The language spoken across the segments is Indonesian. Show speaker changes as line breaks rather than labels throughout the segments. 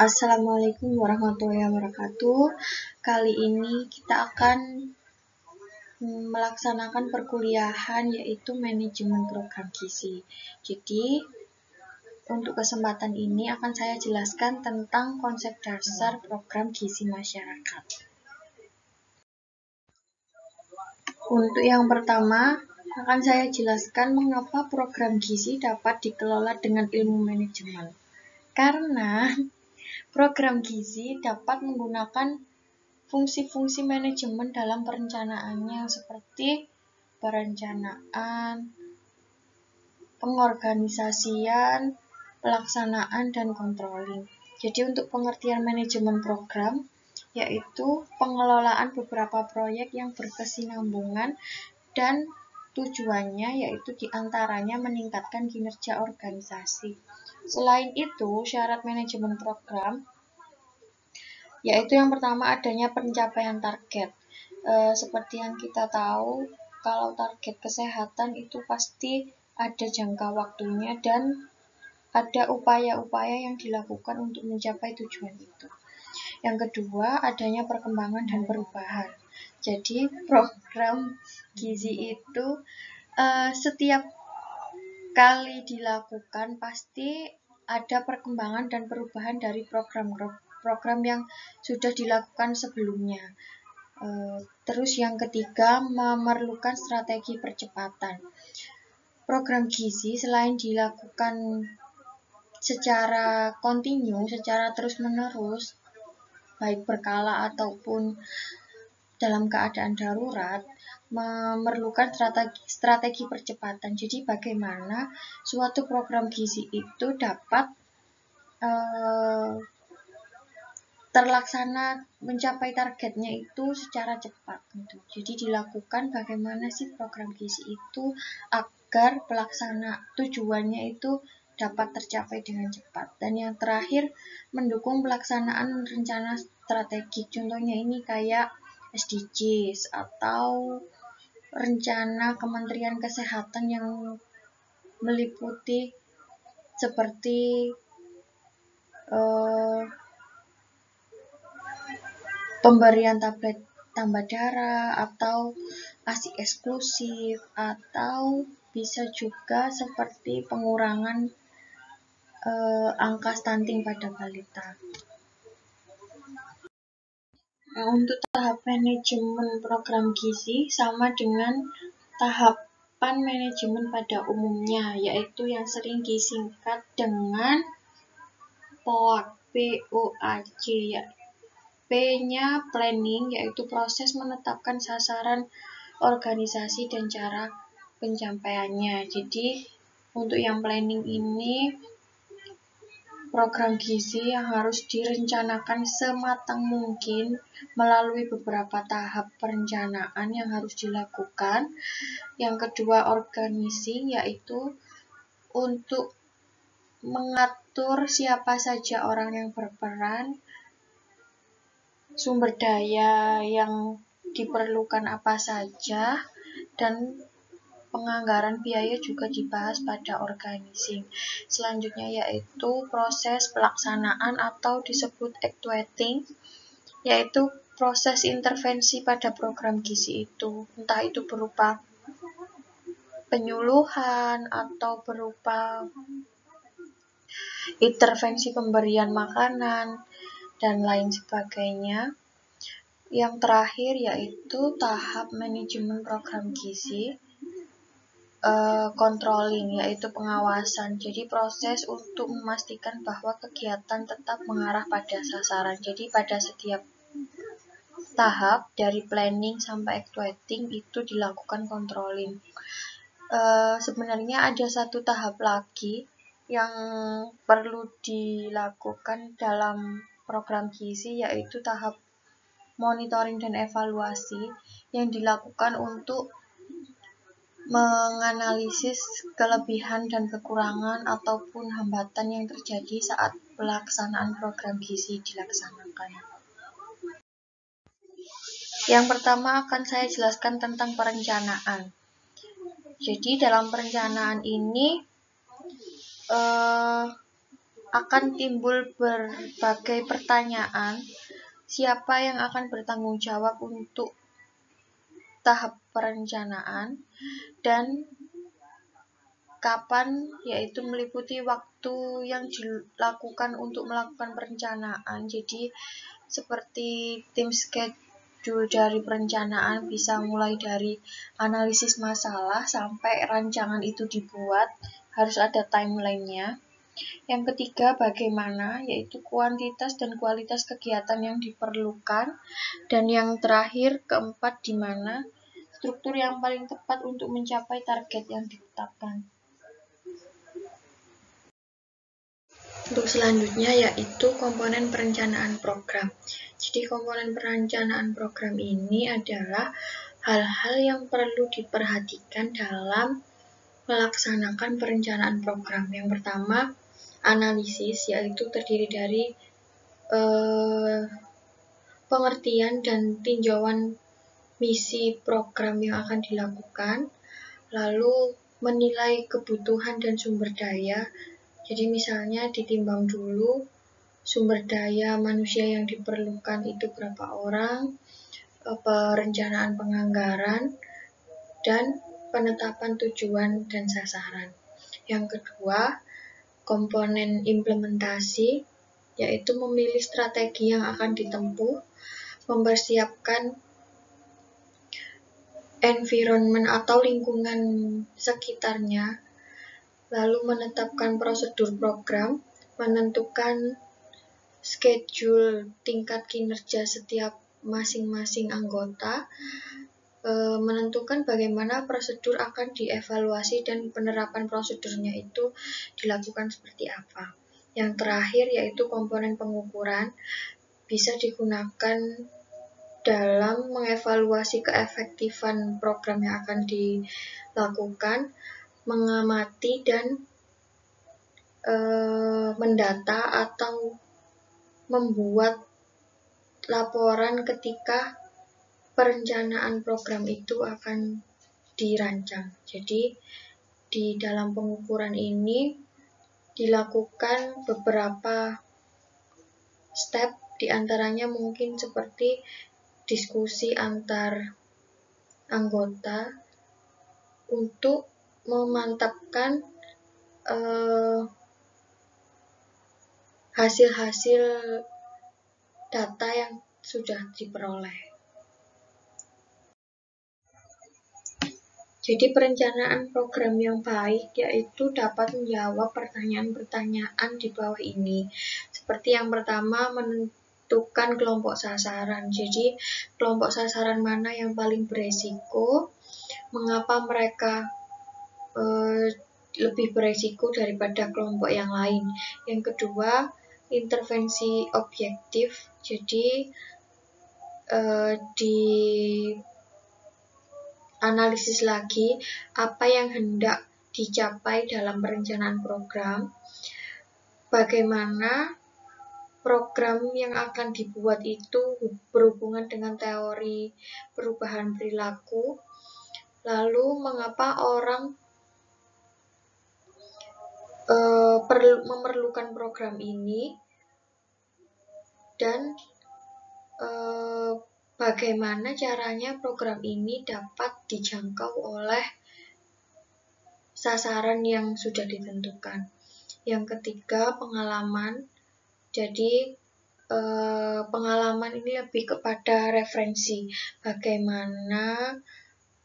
Assalamualaikum warahmatullahi wabarakatuh. Kali ini kita akan melaksanakan perkuliahan yaitu manajemen program gizi. Jadi, untuk kesempatan ini akan saya jelaskan tentang konsep dasar program gizi masyarakat. Untuk yang pertama, akan saya jelaskan mengapa program gizi dapat dikelola dengan ilmu manajemen. Karena program gizi dapat menggunakan fungsi-fungsi manajemen dalam perencanaannya seperti perencanaan, pengorganisasian, pelaksanaan, dan controlling. Jadi untuk pengertian manajemen program, yaitu pengelolaan beberapa proyek yang berkesinambungan dan tujuannya yaitu diantaranya meningkatkan kinerja organisasi. Selain itu, syarat manajemen program yaitu yang pertama adanya pencapaian target. Seperti yang kita tahu, kalau target kesehatan itu pasti ada jangka waktunya dan ada upaya-upaya yang dilakukan untuk mencapai tujuan itu. Yang kedua, adanya perkembangan dan perubahan. Jadi, program gizi itu setiap kali dilakukan pasti ada perkembangan dan perubahan dari program yang sudah dilakukan sebelumnya. Terus yang ketiga, memerlukan strategi percepatan. Program gizi selain dilakukan secara kontinu, secara terus-menerus, baik berkala ataupun dalam keadaan darurat, memerlukan strategi percepatan. Jadi bagaimana suatu program gizi itu dapat terlaksana mencapai targetnya itu secara cepat gitu. Jadi dilakukan bagaimana sih program gizi itu agar pelaksana tujuannya itu dapat tercapai dengan cepat. Dan yang terakhir, mendukung pelaksanaan rencana strategik. Contohnya ini kayak SDGs atau rencana Kementerian Kesehatan yang meliputi seperti pemberian tablet tambah darah atau ASI eksklusif atau bisa juga seperti pengurangan angka stunting pada balita. Nah, untuk tahap manajemen program gizi sama dengan tahapan manajemen pada umumnya, yaitu yang sering disingkat dengan POAC, POAC ya. P-nya planning, yaitu proses menetapkan sasaran organisasi dan cara pencapaiannya. Jadi, untuk yang planning ini, program gizi yang harus direncanakan sematang mungkin melalui beberapa tahap perencanaan yang harus dilakukan. Yang kedua, organizing, yaitu untuk mengatur siapa saja orang yang berperan, sumber daya yang diperlukan apa saja, dan penganggaran biaya juga dibahas pada organizing. Selanjutnya yaitu proses pelaksanaan atau disebut actuating, yaitu proses intervensi pada program gizi itu, entah itu berupa penyuluhan atau berupa intervensi pemberian makanan dan lain sebagainya. Yang terakhir yaitu tahap manajemen program gizi, controlling, yaitu pengawasan. Jadi proses untuk memastikan bahwa kegiatan tetap mengarah pada sasaran. Jadi pada setiap tahap dari planning sampai actuating itu dilakukan controlling. Sebenarnya ada satu tahap lagi yang perlu dilakukan dalam program gizi, yaitu tahap monitoring dan evaluasi yang dilakukan untuk menganalisis kelebihan dan kekurangan ataupun hambatan yang terjadi saat pelaksanaan program gizi dilaksanakan. Yang pertama akan saya jelaskan tentang perencanaan. Jadi dalam perencanaan ini akan timbul berbagai pertanyaan, siapa yang akan bertanggung jawab untuk tahap perencanaan, dan kapan, yaitu meliputi waktu yang dilakukan untuk melakukan perencanaan. Jadi seperti tim schedule dari perencanaan bisa mulai dari analisis masalah sampai rancangan itu dibuat, harus ada timeline-nya. Yang ketiga, bagaimana, yaitu kuantitas dan kualitas kegiatan yang diperlukan. Dan yang terakhir, keempat, di mana, struktur yang paling tepat untuk mencapai target yang ditetapkan. Untuk selanjutnya yaitu komponen perencanaan program. Jadi komponen perencanaan program ini adalah hal-hal yang perlu diperhatikan dalam melaksanakan perencanaan program. Yang pertama, analisis, yaitu terdiri dari pengertian dan tinjauan misi program yang akan dilakukan, lalu menilai kebutuhan dan sumber daya. Jadi misalnya ditimbang dulu sumber daya manusia yang diperlukan itu berapa orang, perencanaan penganggaran, dan penetapan tujuan dan sasaran. Yang kedua, komponen implementasi, yaitu memilih strategi yang akan ditempuh, mempersiapkan environment atau lingkungan sekitarnya, lalu menetapkan prosedur program, menentukan schedule tingkat kinerja setiap masing-masing anggota, menentukan bagaimana prosedur akan dievaluasi dan penerapan prosedurnya itu dilakukan seperti apa. Yang terakhir yaitu komponen pengukuran, bisa digunakan dalam mengevaluasi keefektifan program yang akan dilakukan, mengamati dan mendata atau membuat laporan ketika perencanaan program itu akan dirancang. Jadi di dalam pengukuran ini dilakukan beberapa step, diantaranya mungkin seperti diskusi antar anggota untuk memantapkan hasil-hasil data yang sudah diperoleh. Jadi perencanaan program yang baik yaitu dapat menjawab pertanyaan-pertanyaan di bawah ini. Seperti yang pertama, menentukan kelompok sasaran. Jadi kelompok sasaran mana yang paling beresiko, mengapa mereka lebih beresiko daripada kelompok yang lain. Yang kedua, intervensi objektif. Jadi di analisis lagi apa yang hendak dicapai dalam perencanaan program, bagaimana program yang akan dibuat itu berhubungan dengan teori perubahan perilaku, lalu mengapa orang memerlukan program ini, dan bagaimana caranya program ini dapat dijangkau oleh sasaran yang sudah ditentukan. Yang ketiga, pengalaman. Jadi pengalaman ini lebih kepada referensi bagaimana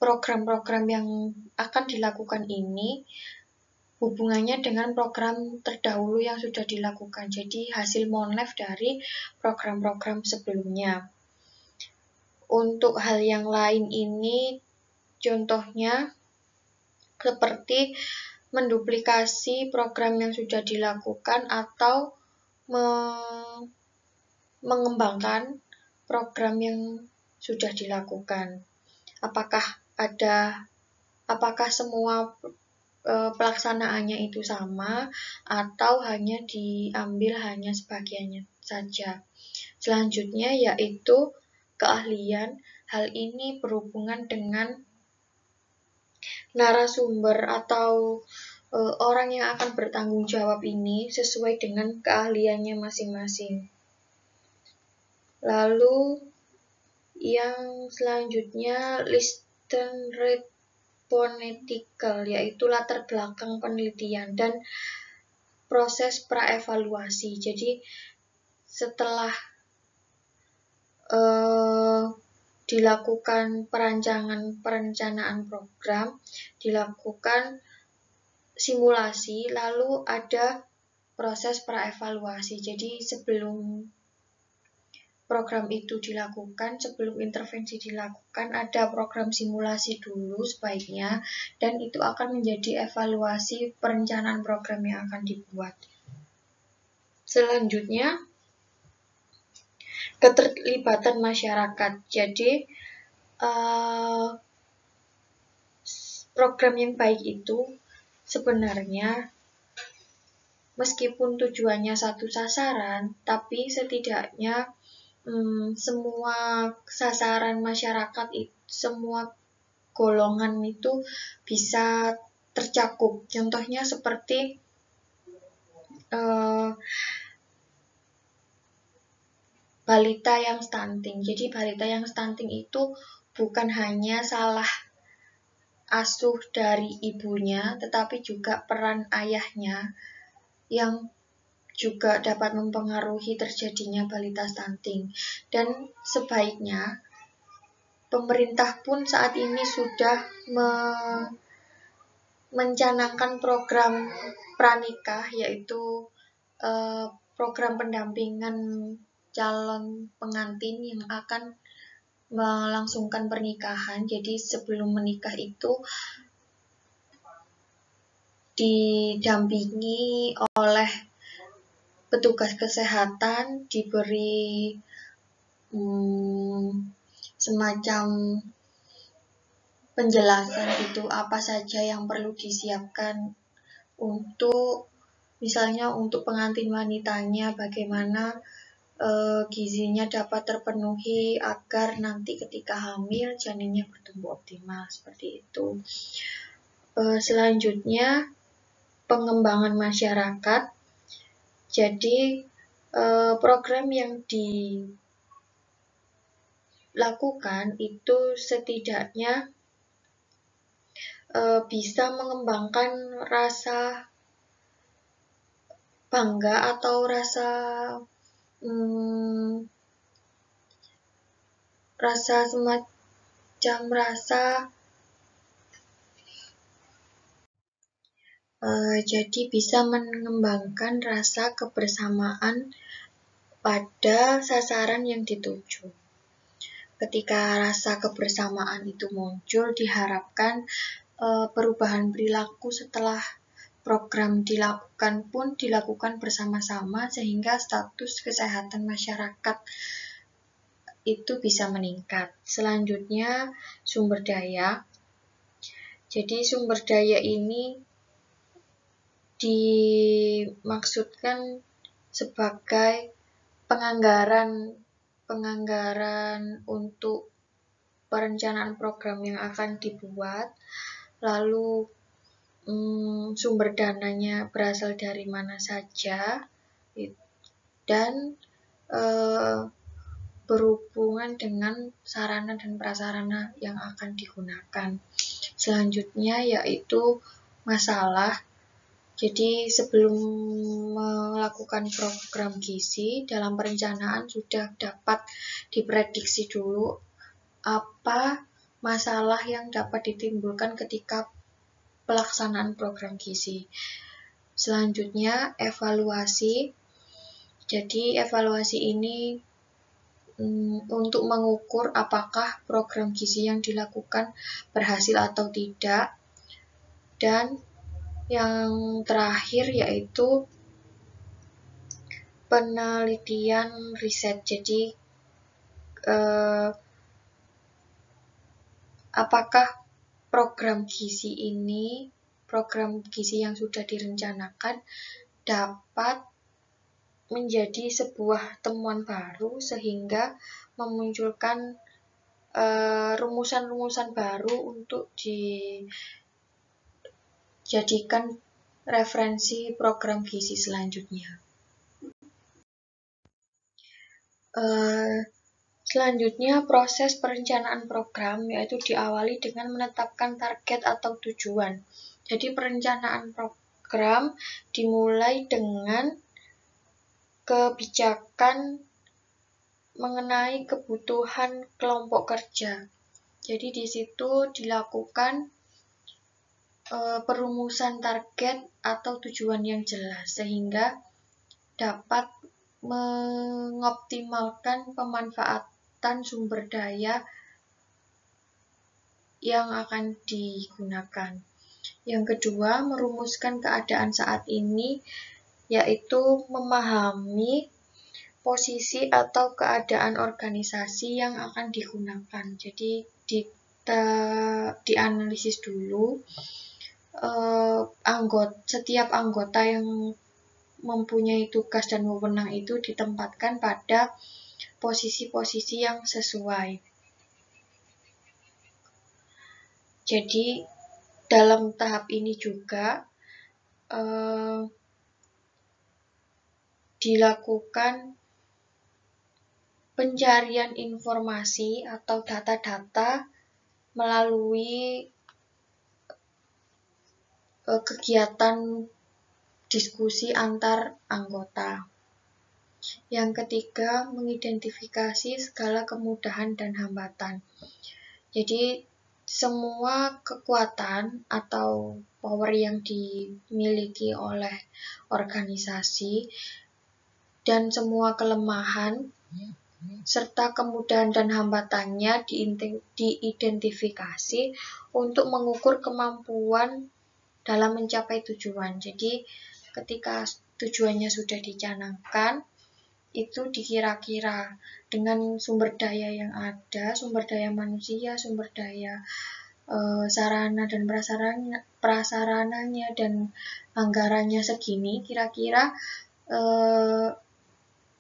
program-program yang akan dilakukan ini hubungannya dengan program terdahulu yang sudah dilakukan. Jadi hasil monlef dari program-program sebelumnya. Untuk hal yang lain ini contohnya seperti menduplikasi program yang sudah dilakukan atau mengembangkan program yang sudah dilakukan. Apakah semua pelaksanaannya itu sama atau hanya diambil hanya sebagiannya saja. Selanjutnya yaitu keahlian. Hal ini berhubungan dengan narasumber atau orang yang akan bertanggung jawab ini sesuai dengan keahliannya masing-masing. Lalu yang selanjutnya listen rate phonetical, yaitu latar belakang penelitian dan proses praevaluasi. Jadi setelah dilakukan perencanaan program, dilakukan simulasi, lalu ada proses praevaluasi. Jadi sebelum program itu dilakukan, sebelum intervensi dilakukan, ada program simulasi dulu sebaiknya, dan itu akan menjadi evaluasi perencanaan program yang akan dibuat. Selanjutnya, keterlibatan masyarakat. Jadi, program yang baik itu sebenarnya meskipun tujuannya satu sasaran, tapi setidaknya semua sasaran masyarakat, semua golongan itu bisa tercakup. Contohnya seperti balita yang stunting. Jadi balita yang stunting itu bukan hanya salah asuh dari ibunya, tetapi juga peran ayahnya yang juga dapat mempengaruhi terjadinya balita stunting. Dan sebaiknya pemerintah pun saat ini sudah mencanangkan program pranikah, yaitu program pendampingan calon pengantin yang akan melangsungkan pernikahan. Jadi sebelum menikah itu didampingi oleh petugas kesehatan, diberi semacam penjelasan itu apa saja yang perlu disiapkan untuk misalnya untuk pengantin wanitanya, bagaimana gizinya dapat terpenuhi agar nanti ketika hamil janinnya bertumbuh optimal, seperti itu. Selanjutnya pengembangan masyarakat. Jadi program yang dilakukan itu setidaknya bisa mengembangkan rasa bangga atau rasa semacam jadi bisa mengembangkan rasa kebersamaan pada sasaran yang dituju. Ketika rasa kebersamaan itu muncul, diharapkan perubahan perilaku setelah program dilakukan pun dilakukan bersama-sama sehingga status kesehatan masyarakat itu bisa meningkat. Selanjutnya, sumber daya. Jadi sumber daya ini dimaksudkan sebagai penganggaran untuk perencanaan program yang akan dibuat, lalu sumber dananya berasal dari mana saja, dan berhubungan dengan sarana dan prasarana yang akan digunakan. Selanjutnya yaitu masalah. Jadi sebelum melakukan program gizi, dalam perencanaan sudah dapat diprediksi dulu apa masalah yang dapat ditimbulkan ketika pelaksanaan program gizi. Selanjutnya evaluasi. Jadi evaluasi ini untuk mengukur apakah program gizi yang dilakukan berhasil atau tidak. Dan yang terakhir yaitu penelitian riset. Jadi apakah program gizi yang sudah direncanakan dapat menjadi sebuah temuan baru sehingga memunculkan rumusan-rumusan baru untuk dijadikan referensi program gizi selanjutnya. Selanjutnya, proses perencanaan program yaitu diawali dengan menetapkan target atau tujuan. Jadi perencanaan program dimulai dengan kebijakan mengenai kebutuhan kelompok kerja. Jadi di situ dilakukan perumusan target atau tujuan yang jelas sehingga dapat mengoptimalkan pemanfaatan sumber daya yang akan digunakan. Yang kedua, merumuskan keadaan saat ini, yaitu memahami posisi atau keadaan organisasi yang akan digunakan. Jadi dianalisis dulu setiap anggota yang mempunyai tugas dan wewenang itu ditempatkan pada posisi-posisi yang sesuai. Jadi dalam tahap ini juga dilakukan pencarian informasi atau data-data melalui kegiatan diskusi antar anggota. Yang ketiga, mengidentifikasi segala kemudahan dan hambatan. Jadi semua kekuatan atau power yang dimiliki oleh organisasi dan semua kelemahan serta kemudahan dan hambatannya diidentifikasi untuk mengukur kemampuan dalam mencapai tujuan. Jadi ketika tujuannya sudah dicanangkan, itu dikira-kira dengan sumber daya yang ada, sumber daya manusia, sumber daya sarana dan prasarananya dan anggarannya segini, kira-kira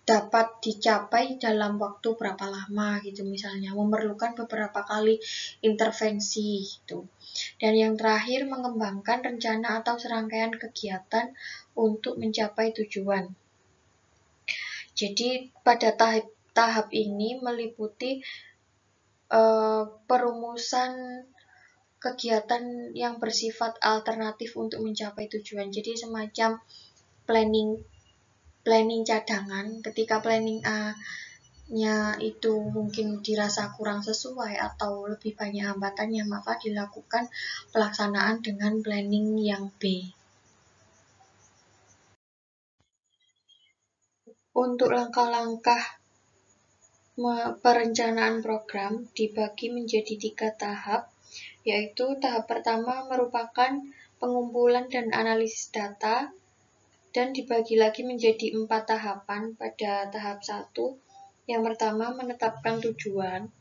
dapat dicapai dalam waktu berapa lama gitu, misalnya memerlukan beberapa kali intervensi gitu. Dan yang terakhir, mengembangkan rencana atau serangkaian kegiatan untuk mencapai tujuan. Jadi pada tahap ini meliputi perumusan kegiatan yang bersifat alternatif untuk mencapai tujuan. Jadi semacam planning cadangan. Ketika planning A-nya itu mungkin dirasa kurang sesuai atau lebih banyak hambatannya, maka dilakukan pelaksanaan dengan planning yang B. Untuk langkah-langkah perencanaan program dibagi menjadi 3 tahap, yaitu tahap pertama merupakan pengumpulan dan analisis data, dan dibagi lagi menjadi 4 tahapan pada tahap 1. Yang pertama, menetapkan tujuan.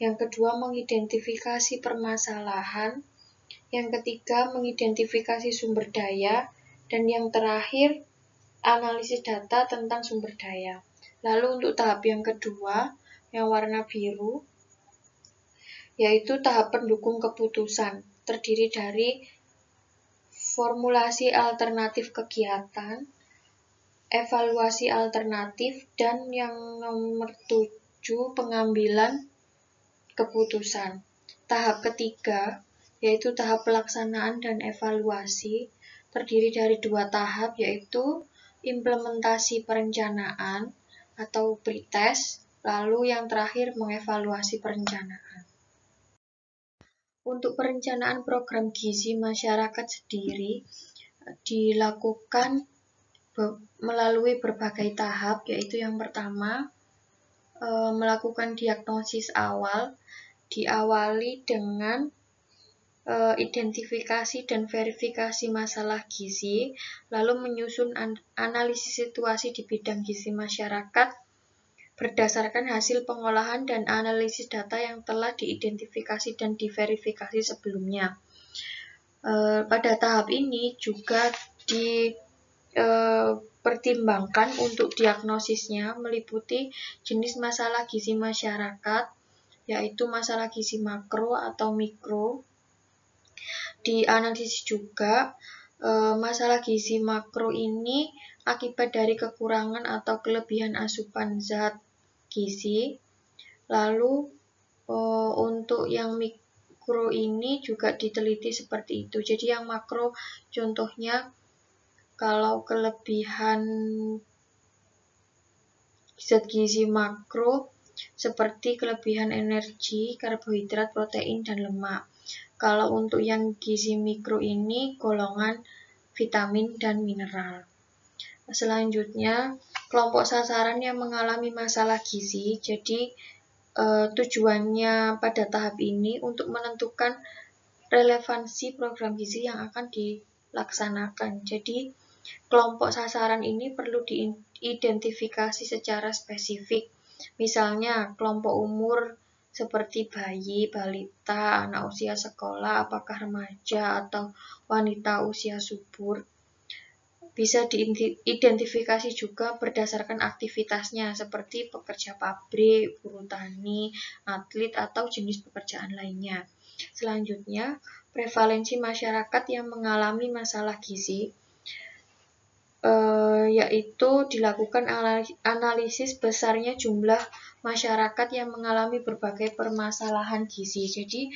Yang kedua, mengidentifikasi permasalahan. Yang ketiga, mengidentifikasi sumber daya. Dan yang terakhir, analisis data tentang sumber daya. Lalu untuk tahap yang kedua, yang warna biru, yaitu tahap pendukung keputusan. Terdiri dari formulasi alternatif kegiatan, evaluasi alternatif, dan yang nomor 7, pengambilan keputusan. Tahap ketiga, yaitu tahap pelaksanaan dan evaluasi, terdiri dari 2 tahap, yaitu implementasi perencanaan atau pretest, lalu yang terakhir mengevaluasi perencanaan. Untuk perencanaan program gizi masyarakat sendiri dilakukan melalui berbagai tahap, yaitu yang pertama melakukan diagnosis awal, diawali dengan identifikasi dan verifikasi masalah gizi, lalu menyusun analisis situasi di bidang gizi masyarakat berdasarkan hasil pengolahan dan analisis data yang telah diidentifikasi dan diverifikasi sebelumnya. Pada tahap ini juga dipertimbangkan untuk diagnosisnya meliputi jenis masalah gizi masyarakat, yaitu masalah gizi makro atau mikro. Dianalisis juga Masalah gizi makro ini akibat dari kekurangan atau kelebihan asupan zat gizi. Lalu untuk yang mikro ini juga diteliti seperti itu. Jadi yang makro contohnya kalau kelebihan zat gizi makro seperti kelebihan energi, karbohidrat, protein, dan lemak. Kalau untuk yang gizi mikro ini golongan vitamin dan mineral. Selanjutnya, kelompok sasaran yang mengalami masalah gizi. Jadi tujuannya pada tahap ini untuk menentukan relevansi program gizi yang akan dilaksanakan. Jadi kelompok sasaran ini perlu diidentifikasi secara spesifik. Misalnya kelompok umur seperti bayi, balita, anak usia sekolah, apakah remaja atau wanita usia subur. Bisa diidentifikasi juga berdasarkan aktivitasnya seperti pekerja pabrik, buruh tani, atlet, atau jenis pekerjaan lainnya. Selanjutnya, prevalensi masyarakat yang mengalami masalah gizi, yaitu dilakukan analisis besarnya jumlah masyarakat yang mengalami berbagai permasalahan gizi. Jadi,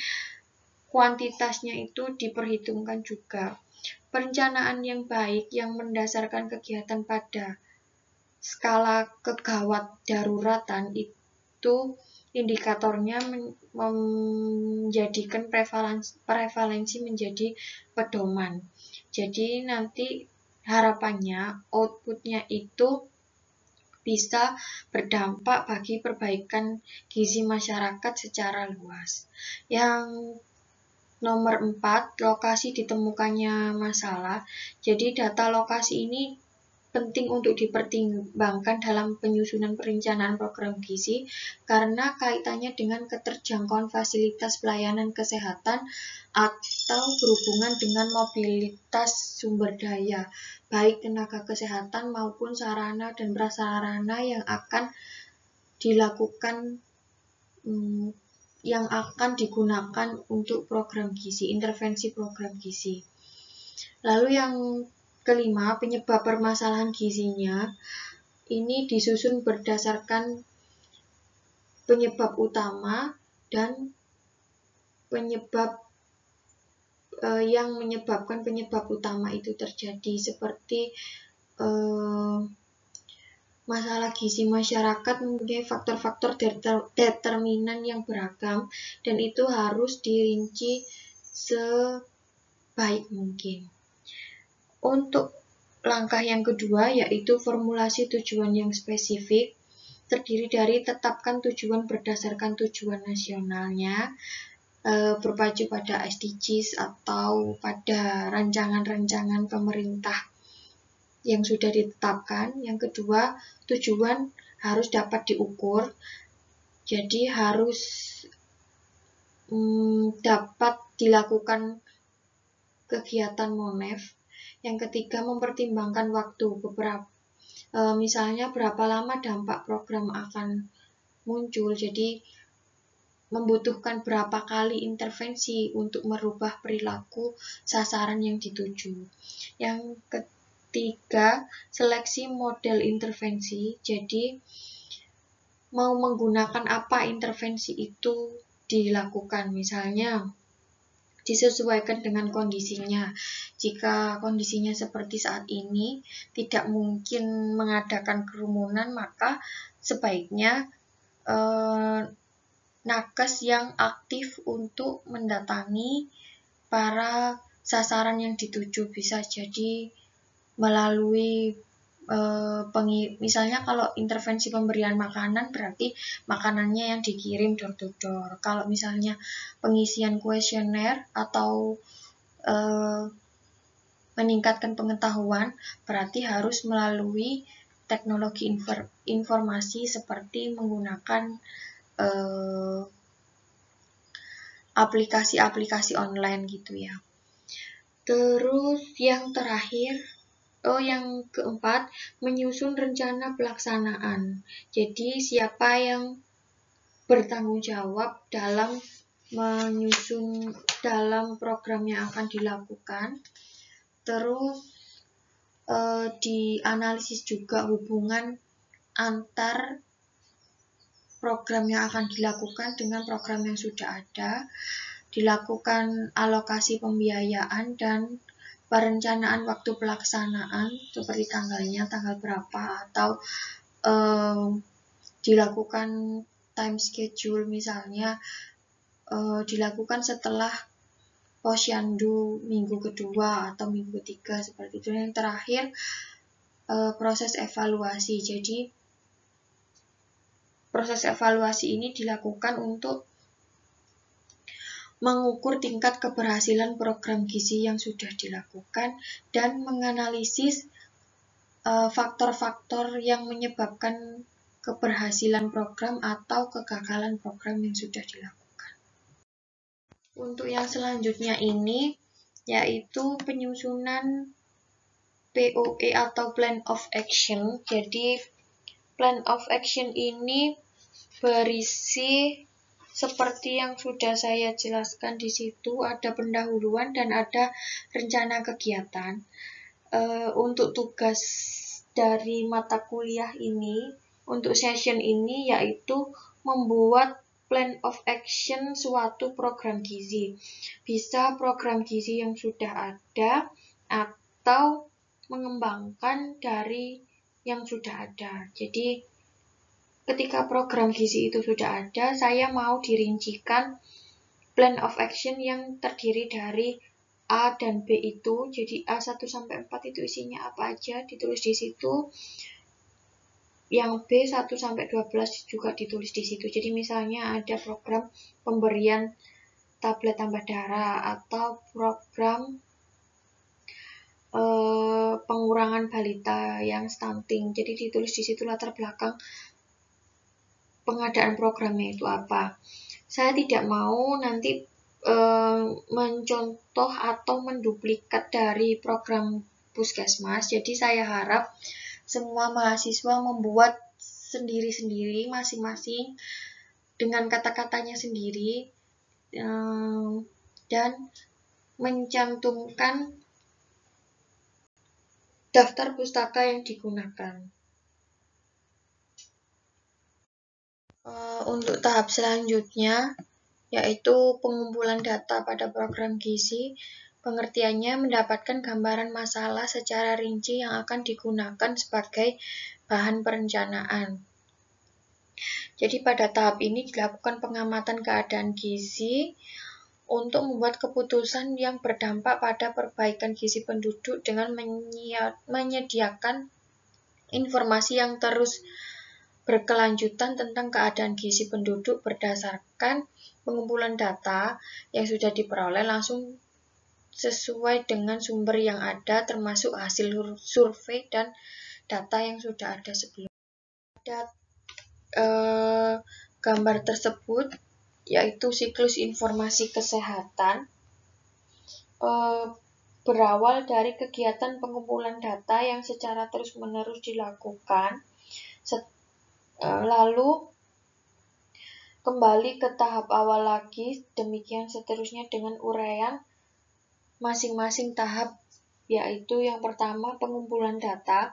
kuantitasnya itu diperhitungkan juga. Perencanaan yang baik yang mendasarkan kegiatan pada skala kegawat daruratan itu indikatornya menjadikan prevalensi menjadi pedoman. Jadi nanti harapannya outputnya itu bisa berdampak bagi perbaikan gizi masyarakat secara luas. Yang nomor 4, lokasi ditemukannya masalah. Jadi data lokasi ini penting untuk dipertimbangkan dalam penyusunan perencanaan program gizi karena kaitannya dengan keterjangkauan fasilitas pelayanan kesehatan atau berhubungan dengan mobilitas sumber daya, baik tenaga kesehatan maupun sarana dan prasarana yang akan digunakan untuk program gizi, intervensi program gizi. Lalu yang kelima, penyebab permasalahan gizinya ini disusun berdasarkan penyebab utama dan penyebab yang menyebabkan penyebab utama itu terjadi, seperti masalah gizi masyarakat mempunyai faktor-faktor determinan yang beragam dan itu harus dirinci sebaik mungkin. Untuk langkah yang kedua yaitu formulasi tujuan yang spesifik, terdiri dari tetapkan tujuan berdasarkan tujuan nasionalnya, berpacu pada SDGs atau pada rancangan-rancangan pemerintah yang sudah ditetapkan. Yang kedua, tujuan harus dapat diukur, jadi harus dapat dilakukan kegiatan MONEF. Yang ketiga, mempertimbangkan waktu misalnya berapa lama dampak program akan muncul, jadi membutuhkan berapa kali intervensi untuk merubah perilaku sasaran yang dituju. Yang ketiga, seleksi model intervensi, jadi mau menggunakan apa intervensi itu dilakukan, misalnya disesuaikan dengan kondisinya. Jika kondisinya seperti saat ini, tidak mungkin mengadakan kerumunan, maka sebaiknya nakes yang aktif untuk mendatangi para sasaran yang dituju, bisa jadi melalui misalnya kalau intervensi pemberian makanan berarti makanannya yang dikirim door to door. Kalau misalnya pengisian kuesioner atau meningkatkan pengetahuan berarti harus melalui teknologi informasi seperti menggunakan aplikasi-aplikasi online gitu ya. Terus yang terakhir, yang keempat, menyusun rencana pelaksanaan. Jadi siapa yang bertanggung jawab dalam menyusun dalam program yang akan dilakukan. Terus dianalisis juga hubungan antar program yang akan dilakukan dengan program yang sudah ada, dilakukan alokasi pembiayaan dan perencanaan waktu pelaksanaan seperti tanggalnya, tanggal berapa, atau dilakukan time schedule, misalnya dilakukan setelah posyandu minggu kedua atau minggu ketiga seperti itu. Yang terakhir proses evaluasi. Jadi proses evaluasi ini dilakukan untuk mengukur tingkat keberhasilan program gizi yang sudah dilakukan dan menganalisis faktor-faktor yang menyebabkan keberhasilan program atau kegagalan program yang sudah dilakukan. Untuk yang selanjutnya ini yaitu penyusunan POA atau Plan of Action. Jadi Plan of Action ini berisi seperti yang sudah saya jelaskan di situ, ada pendahuluan dan ada rencana kegiatan. Untuk tugas dari mata kuliah ini, untuk session ini yaitu membuat Plan of Action suatu program gizi. Bisa program gizi yang sudah ada atau mengembangkan dari yang sudah ada. Jadi ketika program gizi itu sudah ada, saya mau dirincikan Plan of Action yang terdiri dari A dan B itu. Jadi A1 sampai 4 itu isinya apa aja ditulis di situ. Yang B 1 sampai 12 juga ditulis di situ. Jadi misalnya ada program pemberian tablet tambah darah atau program pengurangan balita yang stunting. Jadi ditulis di situ latar belakang pengadaan programnya itu apa. Saya tidak mau nanti mencontoh atau menduplikat dari program puskesmas. Jadi saya harap semua mahasiswa membuat sendiri-sendiri, masing-masing dengan kata-katanya sendiri, dan mencantumkan daftar pustaka yang digunakan. Untuk tahap selanjutnya, yaitu pengumpulan data pada program gizi. Pengertiannya mendapatkan gambaran masalah secara rinci yang akan digunakan sebagai bahan perencanaan. Jadi pada tahap ini dilakukan pengamatan keadaan gizi untuk membuat keputusan yang berdampak pada perbaikan gizi penduduk dengan menyediakan informasi yang terus berkelanjutan tentang keadaan gizi penduduk berdasarkan pengumpulan data yang sudah diperoleh langsung sesuai dengan sumber yang ada, termasuk hasil survei dan data yang sudah ada sebelumnya. Pada gambar tersebut, yaitu siklus informasi kesehatan, berawal dari kegiatan pengumpulan data yang secara terus-menerus dilakukan, lalu kembali ke tahap awal lagi, demikian seterusnya dengan uraian masing-masing tahap, yaitu yang pertama pengumpulan data.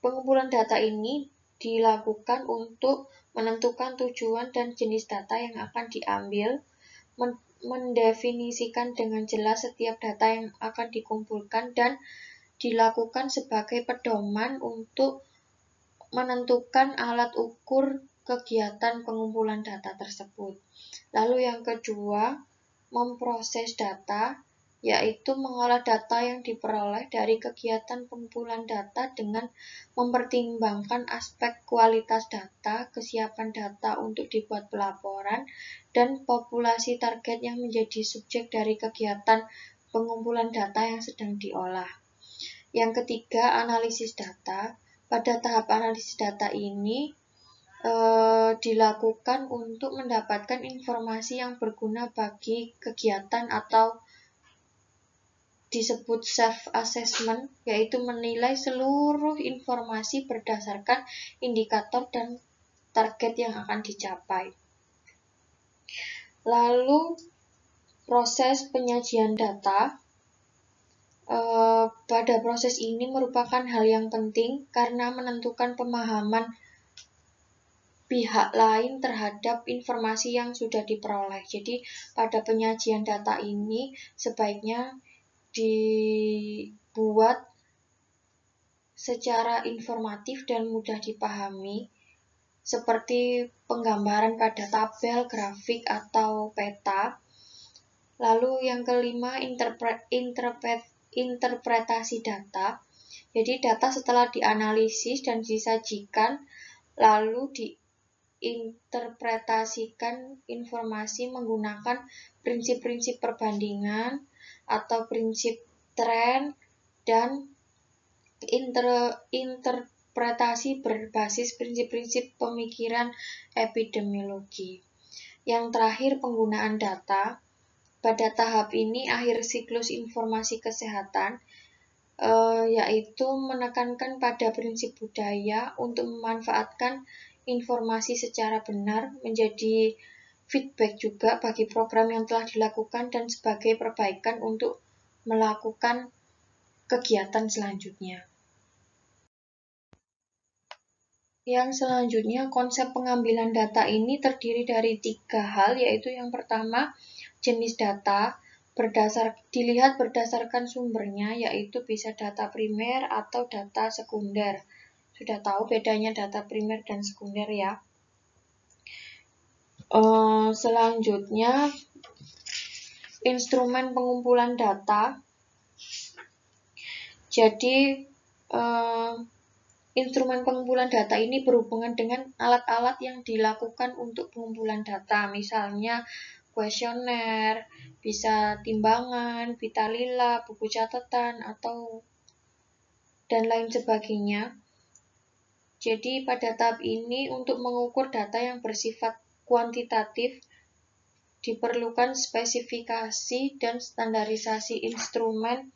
Pengumpulan data ini dilakukan untuk menentukan tujuan dan jenis data yang akan diambil, mendefinisikan dengan jelas setiap data yang akan dikumpulkan, dan dilakukan sebagai pedoman untuk menentukan alat ukur kegiatan pengumpulan data tersebut. Lalu yang kedua, memproses data, yaitu mengolah data yang diperoleh dari kegiatan pengumpulan data dengan mempertimbangkan aspek kualitas data, kesiapan data untuk dibuat pelaporan, dan populasi target yang menjadi subjek dari kegiatan pengumpulan data yang sedang diolah. Yang ketiga, analisis data. Pada tahap analisis data ini dilakukan untuk mendapatkan informasi yang berguna bagi kegiatan atau disebut self-assessment, yaitu menilai seluruh informasi berdasarkan indikator dan target yang akan dicapai. Lalu proses penyajian data. Pada proses ini merupakan hal yang penting karena menentukan pemahaman pihak lain terhadap informasi yang sudah diperoleh. Jadi pada penyajian data ini sebaiknya dibuat secara informatif dan mudah dipahami, seperti penggambaran pada tabel, grafik, atau peta. Lalu yang kelima, interpretasi data. Jadi data setelah dianalisis dan disajikan, lalu diinterpretasikan informasi menggunakan prinsip-prinsip perbandingan atau prinsip tren dan interpretasi berbasis prinsip-prinsip pemikiran epidemiologi. Yang terakhir, penggunaan data. Pada tahap ini, akhir siklus informasi kesehatan, yaitu menekankan pada prinsip budaya untuk memanfaatkan informasi secara benar, menjadi feedback juga bagi program yang telah dilakukan dan sebagai perbaikan untuk melakukan kegiatan selanjutnya. Yang selanjutnya, konsep pengambilan data ini terdiri dari 3 hal, yaitu yang pertama, jenis data, dilihat berdasarkan sumbernya, yaitu bisa data primer atau data sekunder. Sudah tahu bedanya data primer dan sekunder ya. Selanjutnya, instrumen pengumpulan data. Jadi, instrumen pengumpulan data ini berhubungan dengan alat-alat yang dilakukan untuk pengumpulan data, misalnya kuesioner, bisa timbangan, pita lila, buku catatan, atau dan lain sebagainya. Jadi pada tahap ini untuk mengukur data yang bersifat kuantitatif diperlukan spesifikasi dan standarisasi instrumen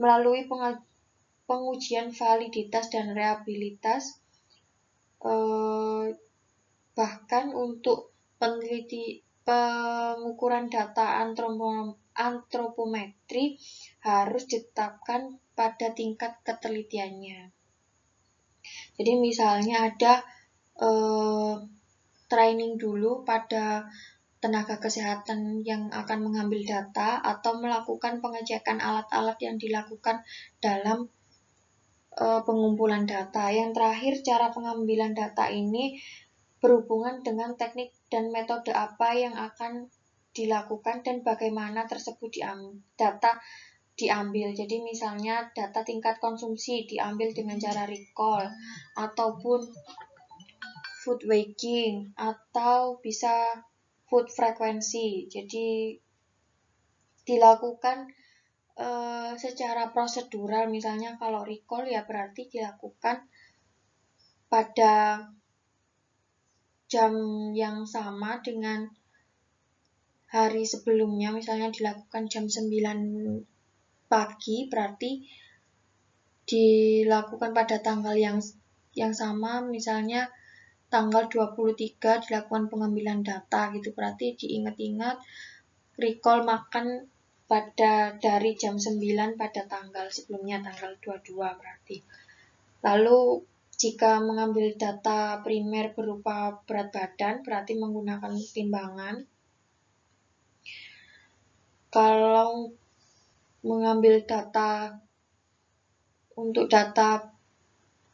melalui pengujian validitas dan reliabilitas. Bahkan untuk pengukuran data antropometri harus ditetapkan pada tingkat ketelitiannya. Jadi misalnya ada training dulu pada tenaga kesehatan yang akan mengambil data atau melakukan pengecekan alat-alat yang dilakukan dalam pengumpulan data. Yang terakhir, cara pengambilan data ini berhubungan dengan teknik dan metode apa yang akan dilakukan dan bagaimana data diambil. Jadi misalnya data tingkat konsumsi diambil dengan cara recall, ataupun food weighting, atau bisa food frequency. Jadi dilakukan secara prosedural, misalnya kalau recall ya berarti dilakukan pada jam yang sama dengan hari sebelumnya, misalnya dilakukan jam 9 pagi, berarti dilakukan pada tanggal yang sama, misalnya tanggal 23 dilakukan pengambilan data gitu, berarti diingat-ingat recall makan dari jam 9 pada tanggal sebelumnya, tanggal 22 berarti. Lalu jika mengambil data primer berupa berat badan, berarti menggunakan timbangan. Kalau mengambil data untuk data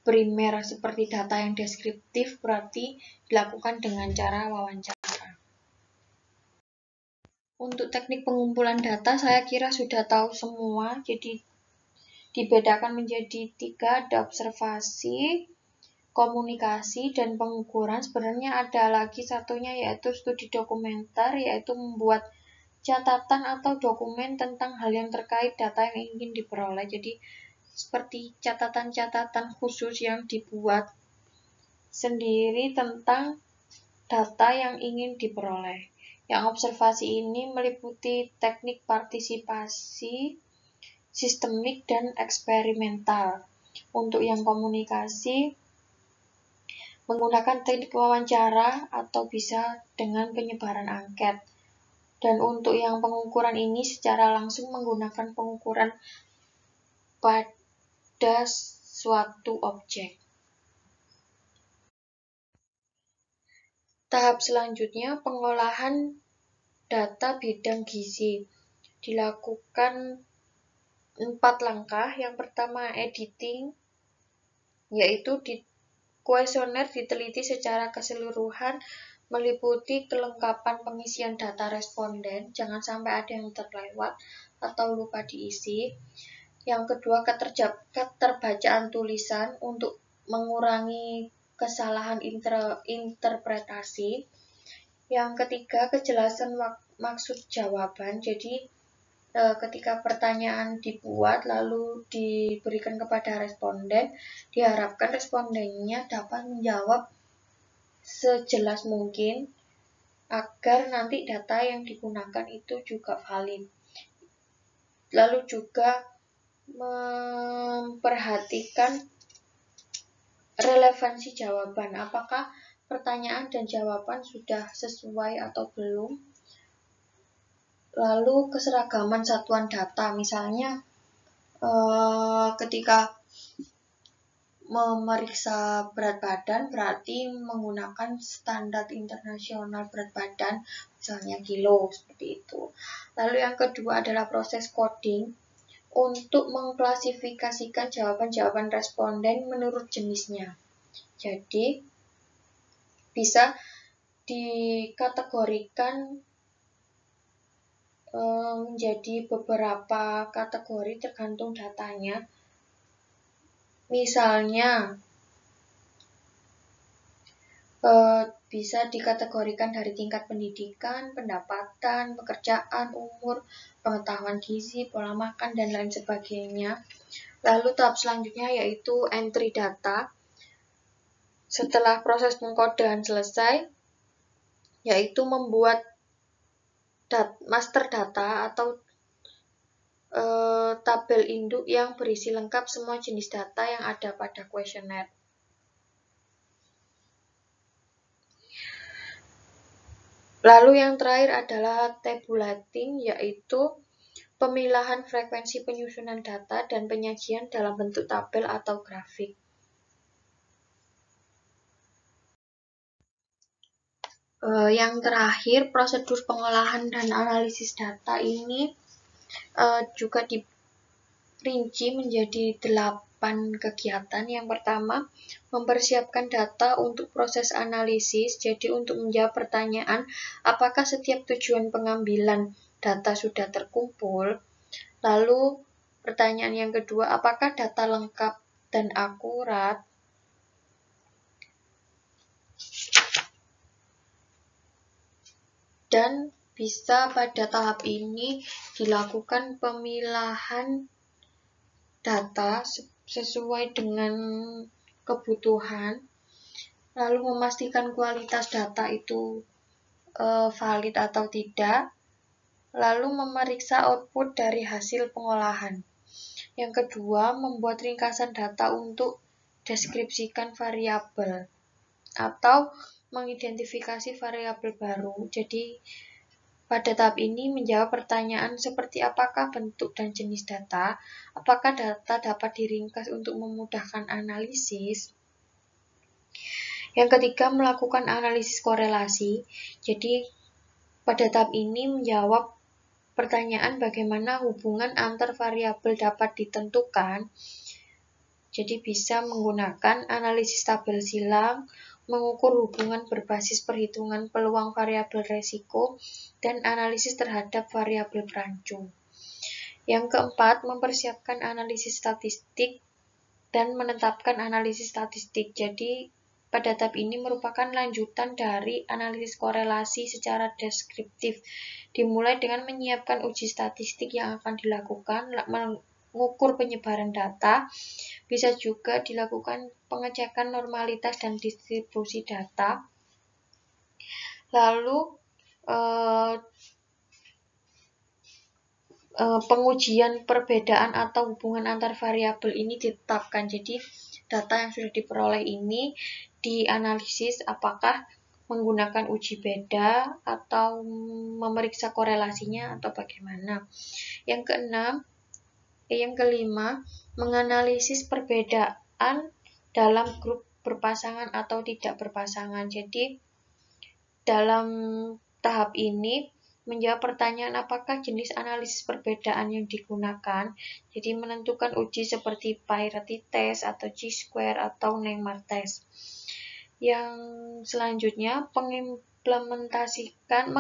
primer seperti data yang deskriptif, berarti dilakukan dengan cara wawancara. Untuk teknik pengumpulan data, saya kira sudah tahu semua, jadi dibedakan menjadi 3, ada observasi, komunikasi, dan pengukuran. Sebenarnya ada lagi satunya, yaitu studi dokumenter, yaitu membuat catatan atau dokumen tentang hal yang terkait data yang ingin diperoleh. Jadi seperti catatan-catatan khusus yang dibuat sendiri tentang data yang ingin diperoleh. Yang observasi ini meliputi teknik partisipasi, sistemik, dan eksperimental. Untuk yang komunikasi, menggunakan teknik wawancara atau bisa dengan penyebaran angket. Dan untuk yang pengukuran ini secara langsung menggunakan pengukuran pada suatu objek. Tahap selanjutnya, pengolahan data bidang gizi. Dilakukan 4 langkah. Yang pertama, editing, yaitu kuesioner diteliti secara keseluruhan, meliputi kelengkapan pengisian data responden, jangan sampai ada yang terlewat atau lupa diisi. Yang kedua, keterbacaan tulisan untuk mengurangi kesalahan interpretasi. Yang ketiga, kejelasan maksud jawaban. Jadi ketika pertanyaan dibuat lalu diberikan kepada responden, diharapkan respondennya dapat menjawab sejelas mungkin agar nanti data yang digunakan itu juga valid. Lalu juga memperhatikan relevansi jawaban, apakah pertanyaan dan jawaban sudah sesuai atau belum. Lalu keseragaman satuan data, misalnya ketika memeriksa berat badan berarti menggunakan standar internasional berat badan, misalnya kilo, seperti itu. Lalu yang kedua adalah proses coding untuk mengklasifikasikan jawaban-jawaban responden menurut jenisnya. Jadi bisa dikategorikan menjadi beberapa kategori tergantung datanya. Misalnya bisa dikategorikan dari tingkat pendidikan, pendapatan, pekerjaan, umur, pengetahuan gizi, pola makan, dan lain sebagainya. Lalu tahap selanjutnya yaitu entry data. Setelah proses pengkodean selesai, yaitu membuat master data atau tabel induk yang berisi lengkap semua jenis data yang ada pada kuesioner. Lalu yang terakhir adalah tabulating, yaitu pemilahan frekuensi penyusunan data dan penyajian dalam bentuk tabel atau grafik. Yang terakhir, prosedur pengolahan dan analisis data ini juga dirinci menjadi 8 kegiatan. Yang pertama, mempersiapkan data untuk proses analisis. Jadi untuk menjawab pertanyaan, apakah setiap tujuan pengambilan data sudah terkumpul? Lalu pertanyaan yang kedua, apakah data lengkap dan akurat? Dan bisa pada tahap ini dilakukan pemilahan data sesuai dengan kebutuhan, lalu memastikan kualitas data itu valid atau tidak, lalu memeriksa output dari hasil pengolahan. Yang kedua, membuat ringkasan data untuk deskripsikan variabel atau mengidentifikasi variabel baru. Jadi pada tahap ini menjawab pertanyaan seperti apakah bentuk dan jenis data, apakah data dapat diringkas untuk memudahkan analisis. Yang ketiga, melakukan analisis korelasi. Jadi pada tahap ini menjawab pertanyaan bagaimana hubungan antar variabel dapat ditentukan. Jadi bisa menggunakan analisis tabel silang, mengukur hubungan berbasis perhitungan peluang variabel resiko, dan analisis terhadap variabel perancu. Yang keempat, mempersiapkan analisis statistik dan menetapkan analisis statistik. Jadi pada tahap ini merupakan lanjutan dari analisis korelasi secara deskriptif. Dimulai dengan menyiapkan uji statistik yang akan dilakukan, mengukur penyebaran data, bisa juga dilakukan pengecekan normalitas dan distribusi data. Lalu pengujian perbedaan atau hubungan antar variabel ini ditetapkan. Jadi data yang sudah diperoleh ini dianalisis apakah menggunakan uji beda atau memeriksa korelasinya atau bagaimana. Yang kelima, menganalisis perbedaan dalam grup berpasangan atau tidak berpasangan. Jadi dalam tahap ini menjawab pertanyaan apakah jenis analisis perbedaan yang digunakan. Jadi menentukan uji seperti Pearson test atau Chi-square atau Neymar test. Yang selanjutnya mengimplementasikan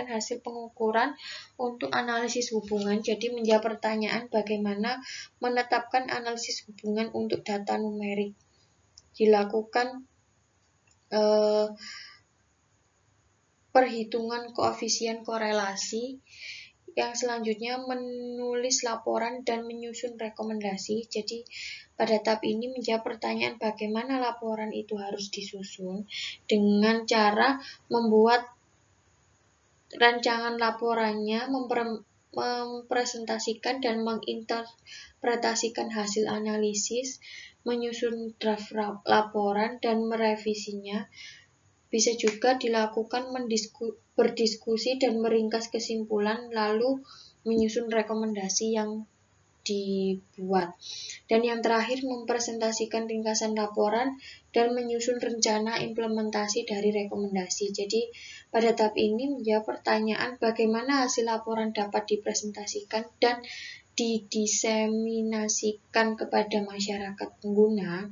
hasil pengukuran untuk analisis hubungan. Jadi menjawab pertanyaan bagaimana menetapkan analisis hubungan untuk data numerik. Dilakukan perhitungan koefisien korelasi. Yang selanjutnya menulis laporan dan menyusun rekomendasi. Jadi pada tahap ini menjawab pertanyaan bagaimana laporan itu harus disusun dengan cara membuat rancangan laporannya, mempresentasikan dan menginterpretasikan hasil analisis, menyusun draft laporan dan merevisinya. Bisa juga dilakukan berdiskusi dan meringkas kesimpulan, lalu menyusun rekomendasi yang dibuat. Dan yang terakhir, mempresentasikan ringkasan laporan dan menyusun rencana implementasi dari rekomendasi. Jadi pada tahap ini menjawab pertanyaan bagaimana hasil laporan dapat dipresentasikan dan didiseminasikan kepada masyarakat pengguna.